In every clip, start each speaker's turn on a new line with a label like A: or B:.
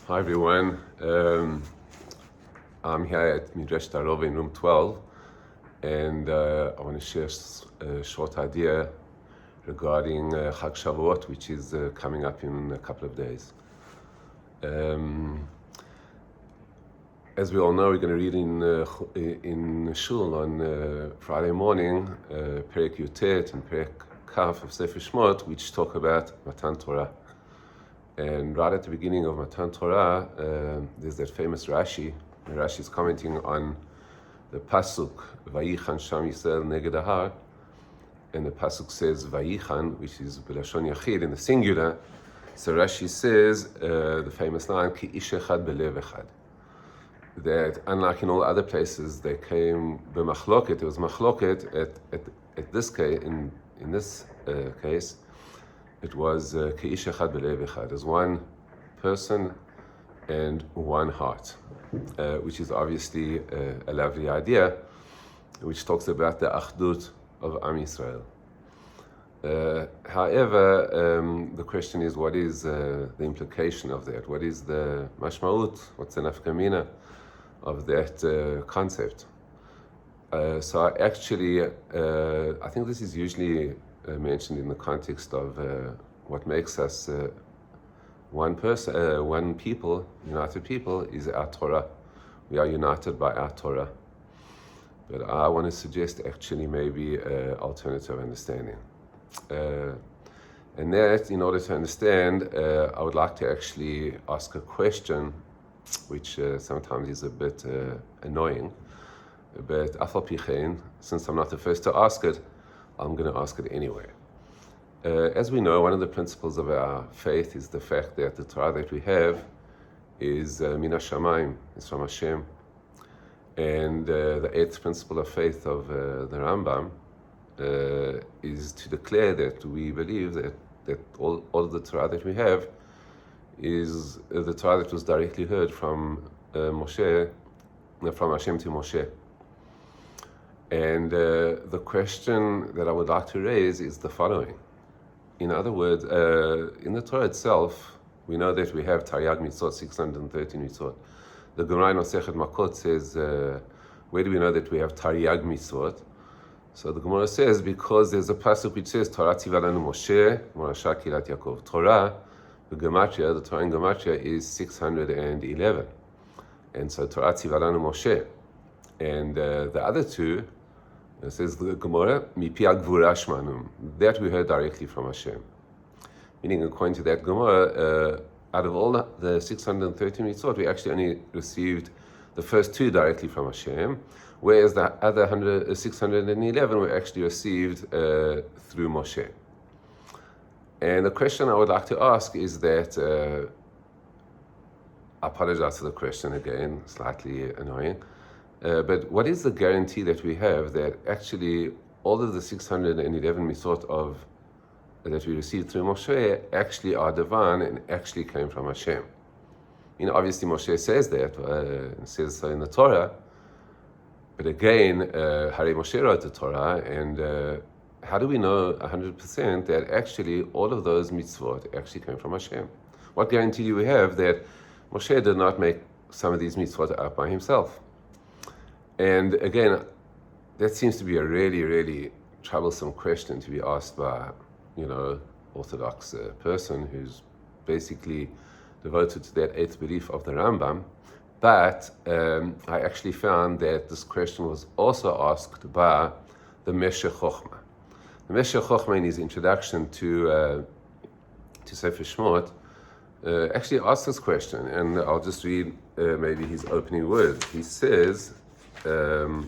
A: Hi everyone. I'm here at Midrash Tarov in room 12, and I want to share a short idea regarding Chag Shavuot, which is coming up in a couple of days. As we all know, we're going to read in Shul on Friday morning Perek Yutet and Perek Kaf of Sefer Shmot, which talk about Matan Torah. And right at the beginning of Matan Torah, there's that famous Rashi. Rashi is commenting on the pasuk Vayichan Sham Yisrael Neged Ahar, and the pasuk says Vayichan, which is B'lashon Yachid in the singular. So Rashi says the famous line Ki ish echad belev echad, that unlike in all other places, they came b'machloket. It was machloket at this case. In this case, it was K'ish echad belev echad, as one person and one heart, which is obviously a lovely idea, which talks about the achdut of Am Yisrael. However, the question is, what is the implication of that? What is the mashmaut? What's the nafkamina of that concept? So actually, I think this is usually mentioned in the context of what makes us one person, one people, united people, is our Torah. We are united by our Torah. But I want to suggest actually maybe alternative understanding. And that, in order to understand, I would like to actually ask a question, which sometimes is a bit annoying. But afal pichein, since I'm not the first to ask it, I'm going to ask it anyway. As we know, one of the principles of our faith is the fact that the Torah that we have is min hashamayim, is from Hashem. And the eighth principle of faith of the Rambam is to declare that we believe that all of the Torah that we have is the Torah that was directly heard from Moshe, from Hashem to Moshe. And the question that I would like to raise is the following. In other words, in the Torah itself, we know that we have Taryag Mitzvot, 613 Mitzvot. The Gemara in Masechet Makot says, where do we know that we have Taryag Mitzvot? So the Gemara says, because there's a pasuk which says, Torah tzivah lanu Moshe, Morasha Kilat Yaakov. Torah, the Gematria, the Torah in Gematria is 611. And so Torah tzivah lanu Moshe. And the other two, it says the Gemara, Mipi Agvura Shmanum, that we heard directly from Hashem. Meaning, according to that Gemara, out of all the 613 mitzvot, we actually only received the first two directly from Hashem, whereas the other 611 were actually received through Moshe. And the question I would like to ask is that, I apologize for the question again, slightly annoying, but what is the guarantee that we have that actually all of the 611 mitzvot that we received through Moshe actually are divine and actually came from Hashem? Obviously Moshe says that, says so in the Torah, but again, Hari Moshe wrote the Torah, and how do we know 100% that actually all of those mitzvot actually came from Hashem? What guarantee do we have that Moshe did not make some of these mitzvot up by himself? And again, that seems to be a really, really troublesome question to be asked by, Orthodox person who's basically devoted to that eighth belief of the Rambam. But I actually found that this question was also asked by the Meshech Chochmah. The Meshech Chochmah, in his introduction to Sefer Shmot, actually asked this question, and I'll just read maybe his opening words. He says, sorry,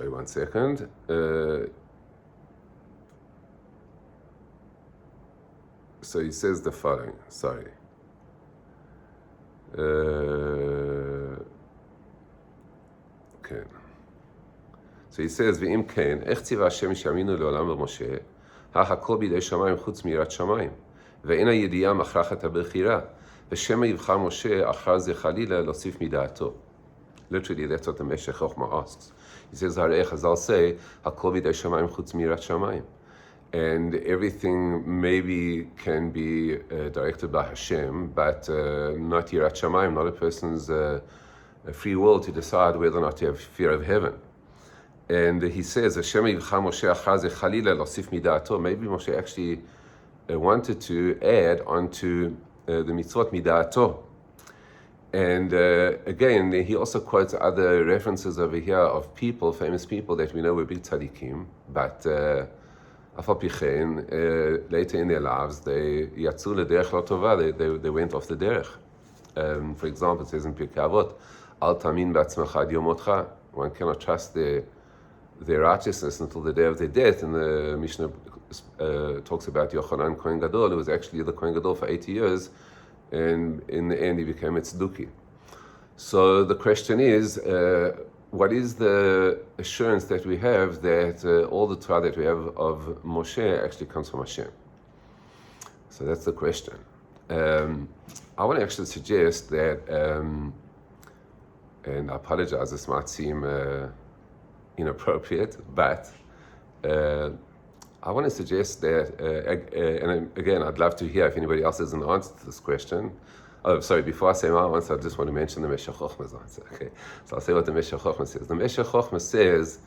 A: one second. So he says the following, sorry. Okay. So he says, V'im ken, ech tziva Hashem shaminu le'olam b'Moshe, ha'hakol b'idei shamayim chutz mirat shamayim, ve'en ha'yediyah machrachat ha'bechira, v'shema yivchar Moshe achar ze chalila losif mida'ato. Literally, that's what the Meshech Chochmah asks. He says, Harei Chazal say, Hakol b'idei shamayim chutz mirat shamayim. and everything maybe can be directed by Hashem, but not Yirat Shamayim, not a person's free will to decide whether or not to have fear of heaven. And he says, Hashem yivcha Moshe achar ze chalila losif midato. Maybe Moshe actually wanted to add onto the mitzvot midato. And again, he also quotes other references over here of people, famous people that we know were big tzaddikim, but afal pichein, later in their lives, they yatzu lederech lo tova, they went off the derech. For example, it says in Pirkei Avot, al tamin b'atzmecha ad yomotcha. One cannot trust their righteousness until the day of their death. And the Mishnah talks about Yochanan Kohen Gadol, who was actually the Kohen Gadol for 80 years, and in the end he became a tzduki. So the question is, what is the assurance that we have that all the Torah that we have of Moshe actually comes from Hashem? So that's the question. I want to actually suggest that, and I apologize, this might seem inappropriate, but I want to suggest that, and again, I'd love to hear if anybody else has an answer to this question. Oh, sorry, before I say my answer, I just want to mention the Meshech Chochmah's answer. Okay, so I'll say what the Meshech Chochmah says. The Meshech Chochmah says,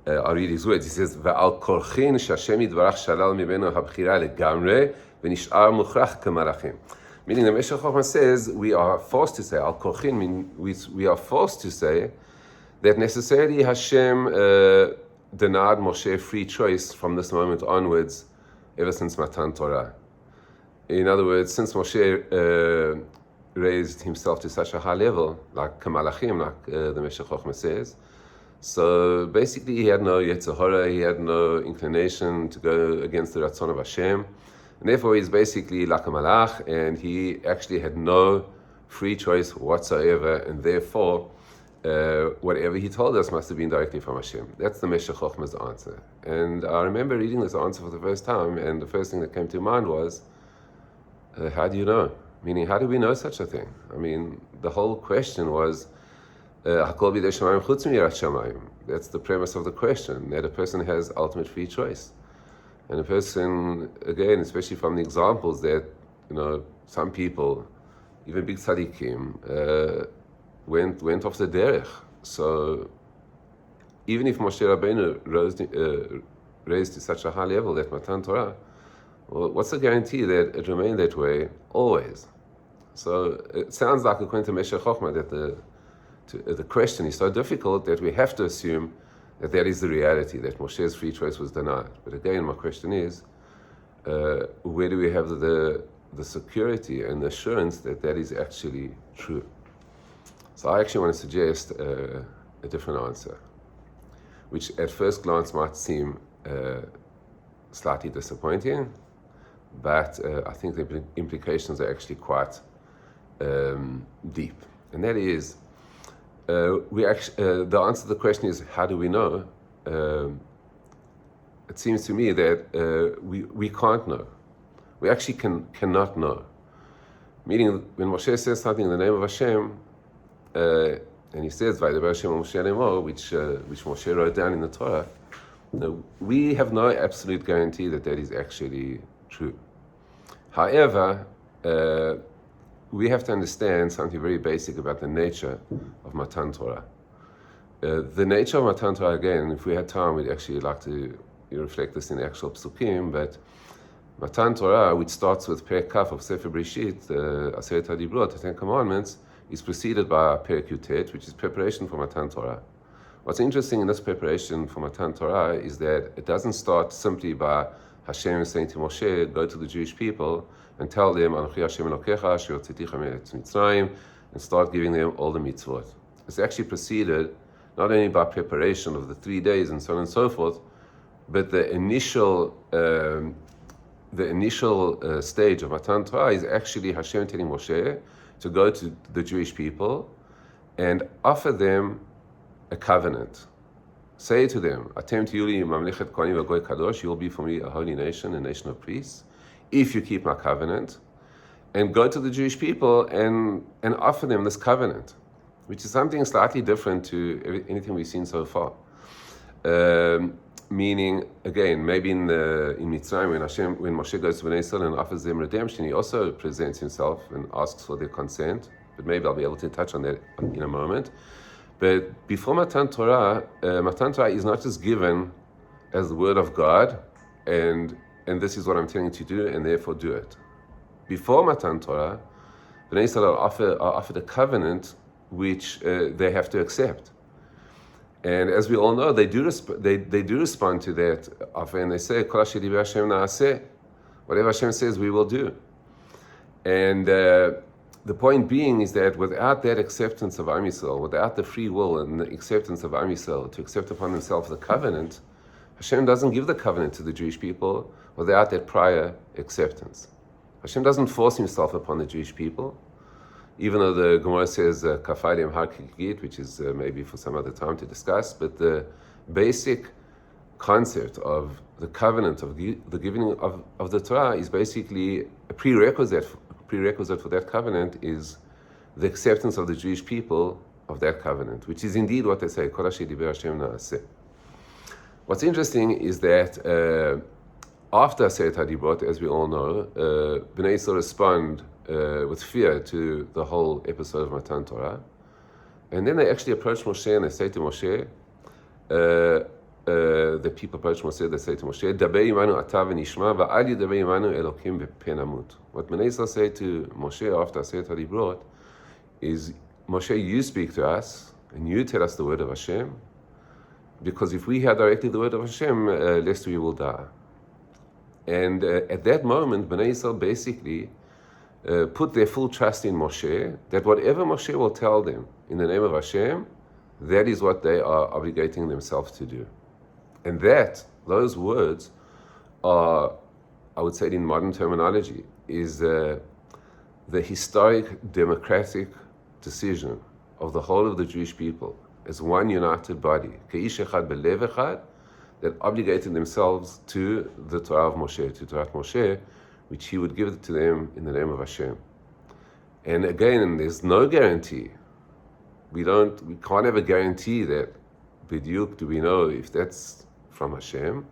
A: I'll read his words, he says, Ve'al korchin she'Hashem yitbarach shalal mimeno habchira legamre v'nish'ar muchrach k'malachim. Meaning the Meshech Chochmah says, we are forced to say, Al korchin, we are forced to say that necessarily Hashem denied Moshe free choice from this moment onwards, ever since Matan Torah. In other words, since Moshe raised himself to such a high level, like Kamalachim, like the Meshech Chochmah says, so basically he had no Yetzer Hara, he had no inclination to go against the Ratzon of Hashem, and therefore he's basically like a Malach, and he actually had no free choice whatsoever, and therefore whatever he told us must have been directly from Hashem. That's the Meshech Chochmah's answer. And I remember reading this answer for the first time, and the first thing that came to mind was, how do you know? Meaning, how do we know such a thing? I mean, the whole question was, Hakol b'yedei shamayim chutz miyirat shamayim. That's the premise of the question, that a person has ultimate free choice. And a person, again, especially from the examples that, some people, even big tzaddikim, went off the derech. So even if Moshe Rabbeinu raised to such a high level that Matan Torah, well, what's the guarantee that it remained that way always? So it sounds like, according to Meshech Chochmah, that the question is so difficult that we have to assume that is the reality, that Moshe's free choice was denied. But again, my question is, where do we have the security and the assurance that is actually true? So I actually want to suggest a different answer, which at first glance might seem slightly disappointing, but I think the implications are actually quite deep. And that is, the answer to the question is, how do we know? It seems to me that we can't know. We actually cannot know. Meaning, when Moshe says something in the name of Hashem, and he says, Vaydaber Hashem Moshe Lemor, which Moshe wrote down in the Torah, we have no absolute guarantee that is actually true. However, we have to understand something very basic about the nature of Matan Torah. The nature of Matan Torah, again, if we had time, we'd actually like to reflect this in the actual psukim, but Matan Torah, which starts with Perek Kaf of Sefer Breshit, Aseret HaDibrot, the Ten Commandments, is preceded by Perek Yutet, which is preparation for Matan Torah. What's interesting in this preparation for Matan Torah is that it doesn't start simply by Hashem saying to Moshe, go to the Jewish people and tell them, Anochi Hashem Elokecha, asher hotzitecha me'eretz Mitzrayim, and start giving them all the mitzvot. It's actually preceded not only by preparation of the 3 days and so on and so forth, but the initial stage of Matan Torah is actually Hashem telling Moshe to go to the Jewish people and offer them a covenant. Say to them, Atem tiyu li mamlechet kohanim v'goy kadosh, you will be for me a holy nation, a nation of priests, if you keep my covenant. And go to the Jewish people and offer them this covenant, which is something slightly different to anything we've seen so far. meaning, again, maybe in Mitzrayim, when Moshe goes to Bnei Israel and offers them redemption, he also presents himself and asks for their consent. But maybe I'll be able to touch on that in a moment. But before Matan Torah is not just given as the word of God, and this is what I'm telling you to do, and therefore do it. Before Matan Torah, Bnei Israel are offered a covenant which they have to accept. And as we all know, they do respond to that offer, and they say, Kol asher diber Hashem na'aseh. Whatever Hashem says, we will do. And the point being is that without that acceptance of Am Yisrael, without the free will and the acceptance of Am Yisrael to accept upon themselves the covenant, Hashem doesn't give the covenant to the Jewish people without that prior acceptance. Hashem doesn't force himself upon the Jewish people, even though the Gemara says Kafayim Har Kigit, which is maybe for some other time to discuss, but the basic concept of the covenant, of the giving of the Torah, is basically a prerequisite for that covenant is the acceptance of the Jewish people of that covenant, which is indeed what they say, Kol asher diber Hashem na'aseh. What's interesting is that after Aseret HaDibrot, as we all know, Bnei Yisrael respond with fear to the whole episode of Matan Torah. And then they actually approach Moshe and they say to Moshe, the people approach Moshe, they say to Moshe, Daber imanu ata v'nishma va'al yidaber imanu Elokim b'pei namut. What Bnei Yisrael say to Moshe after Aseret HaDibrot is, Moshe, you speak to us and you tell us the word of Hashem, because if we hear directly the word of Hashem, lest we will die. And at that moment, Bnei Yisrael basically put their full trust in Moshe, that whatever Moshe will tell them in the name of Hashem, that is what they are obligating themselves to do. And those words are, I would say in modern terminology, is the historic democratic decision of the whole of the Jewish people as one united body, Keish echad belev echad, that obligated themselves to the Torah of Moshe, to Torah Moshe, which he would give to them in the name of Hashem. And again, there's no guarantee. We can't ever guarantee that b'diuk do we know if that's from Hashem.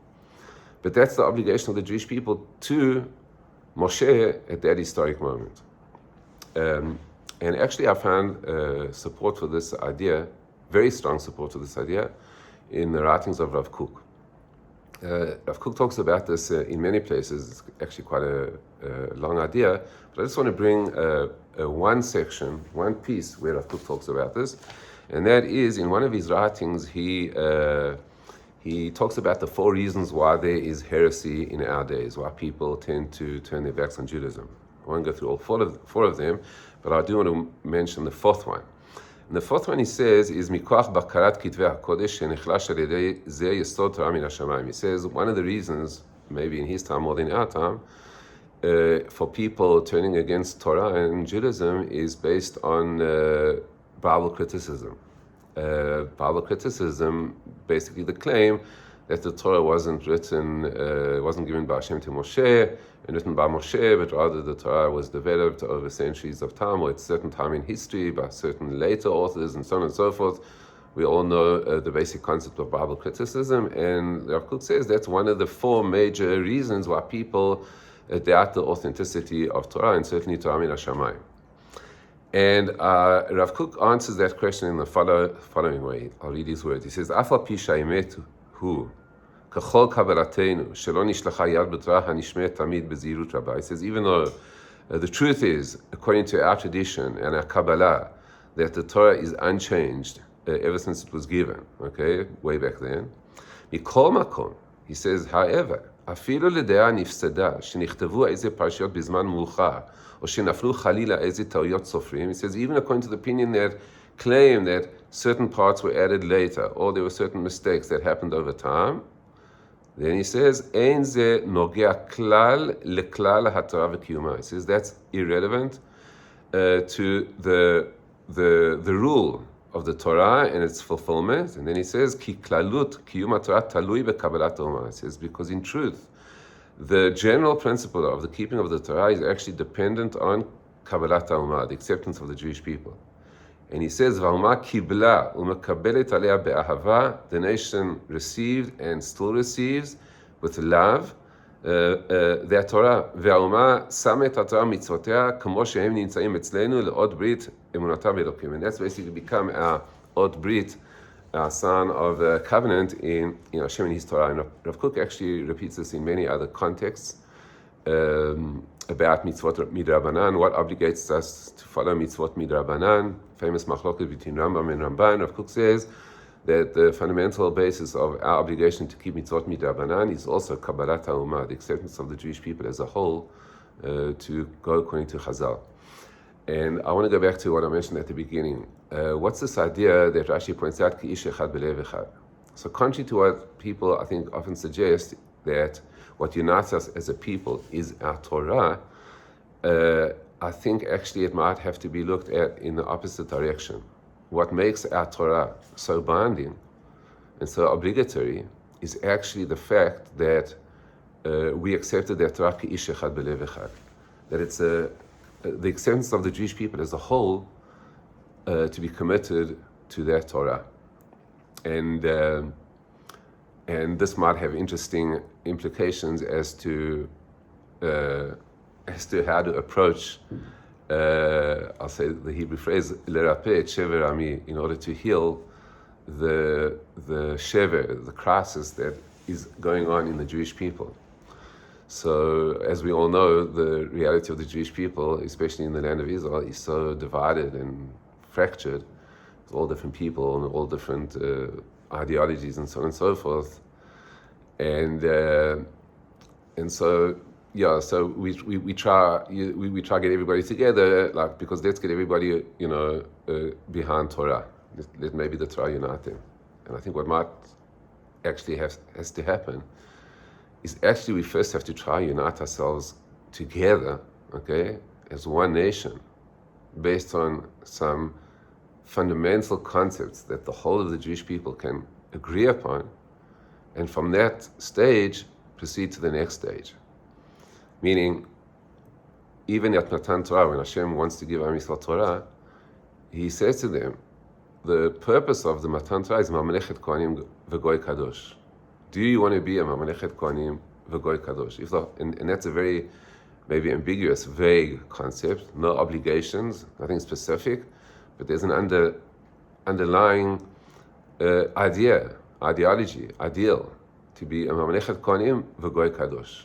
A: But that's the obligation of the Jewish people to Moshe at that historic moment. And actually I found support for this idea, very strong support for this idea, in the writings of Rav Kook. Rav Kook talks about this in many places. It's actually quite a long idea, but I just want to bring one section, one piece where Rav Kook talks about this, and that is in one of his writings. He talks about the 4 reasons why there is heresy in our days, why people tend to turn their backs on Judaism. I won't go through all four of them, but I do want to mention the 4th one. And the 4th one he says is Mikoach bakarat kitvei hakodesh shenechlash al yedei zeh yesod Torah min hashamayim. He says one of the reasons, maybe in his time more than our time, for people turning against Torah and Judaism is based on Bible criticism. Bible criticism, basically the claim that the Torah wasn't given by Hashem to Moshe and written by Moshe, but rather the Torah was developed over centuries of time, or at a certain time in history by certain later authors, and so on and so forth. We all know the basic concept of Bible criticism, and Rav Kook says that's one of the 4 major reasons why people doubt the authenticity of Torah, and certainly Torah min hashamayim. And Rav Kook answers that question in the following way. I'll read his words. He says, Af al pi she'amet hu kachol kabbalatenu shelo nishlecha yad b'torah hanishmet tamid b'zirut rabbah. He says, even though the truth is, according to our tradition and our Kabbalah, that the Torah is unchanged ever since it was given, okay, way back then. Mikol makom, he says, however, אפילו לדעה נפסדה שנכתבו איזה פרשיות בזמן מאוחר או שנפלו חלילה איזה טעויות סופרים. He says, even according to the opinion that claim that certain parts were added later or there were certain mistakes that happened over time, then he says, אין זה נוגע כלל לכלל התורה וקיומה. He says that's irrelevant to the rule of the Torah and its fulfillment. And then he says, Ki klalut kiyum haTorah talui bekabalat haOmah. He says, because in truth, the general principle of the keeping of the Torah is actually dependent on Kabbalat haOmah, the acceptance of the Jewish people. And he says, "V'alma kibla u'mekabelet alea be'ahava." The nation received and still receives with love the Torah. "V'alma samet Torah mitzvotea kamo shehem nimtzaim etzlenu le'od brit emunata be'elokim." And that's basically become our od brit, our sign of the covenant in Hashem and His Torah. And Rav Kook actually repeats this in many other contexts about mitzvot midrabanan, what obligates us to follow mitzvot midrabanan. Famous machloket between Rambam and Ramban. Rav Kook says that the fundamental basis of our obligation to keep mitzvot midrabanan is also Kabbalat HaUmah, the acceptance of the Jewish people as a whole, to go according to Chazal. And I want to go back to what I mentioned at the beginning. What's this idea that Rashi points out, Ki ish echad b'lev echad? So contrary to what people, I think, often suggest, that what unites us as a people is our Torah, I think actually it might have to be looked at in the opposite direction. What makes our Torah so binding and so obligatory is actually the fact that we accepted that Torah ki ish echad b'lev echad. That it's the acceptance of the Jewish people as a whole to be committed to that Torah. And this might have interesting implications as to how to approach, I'll say the Hebrew phrase, lerapeh et shever ami, in order to heal the shever, the crisis that is going on in the Jewish people. So, as we all know, the reality of the Jewish people, especially in the land of Israel, is so divided and fractured, with all different people and all different ideologies and so on and so forth. And so we try to get everybody together, like, because let's get everybody behind Torah. Let maybe the Torah unite them. And I think what might actually has to happen is actually we first have to try unite ourselves together, okay, as one nation, based on some fundamental concepts that the whole of the Jewish people can agree upon, and from that stage proceed to the next stage. Meaning, even at Matan Torah, when Hashem wants to give Am Yisrael Torah, He says to them, the purpose of the Matan Torah is Mamlechet Kohanim v'Goy Kadosh. Do you want to be a Mamlechet Kohanim v'Goy Kadosh? And that's a very maybe ambiguous, vague concept, no obligations, nothing specific, but there's an underlying ideal, to be a Mamlechet Kohanim v'Goy Kadosh.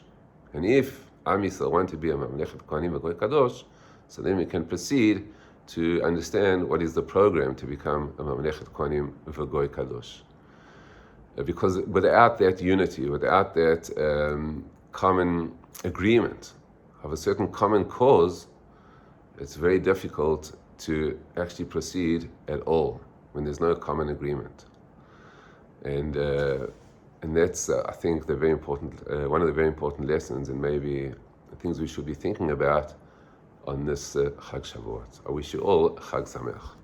A: And if Am Yisrael want to be a Mamlechet Kohanim v'Goy Kadosh, so then we can proceed to understand what is the program to become a Mamlechet Kohanim v'Goy Kadosh. Because without that unity, without that common agreement of a certain common cause, it's very difficult to actually proceed at all when there's no common agreement. And that's, I think, the very important, one of the very important lessons, and maybe the things we should be thinking about on this Chag Shavuot. I wish you all Chag Sameach.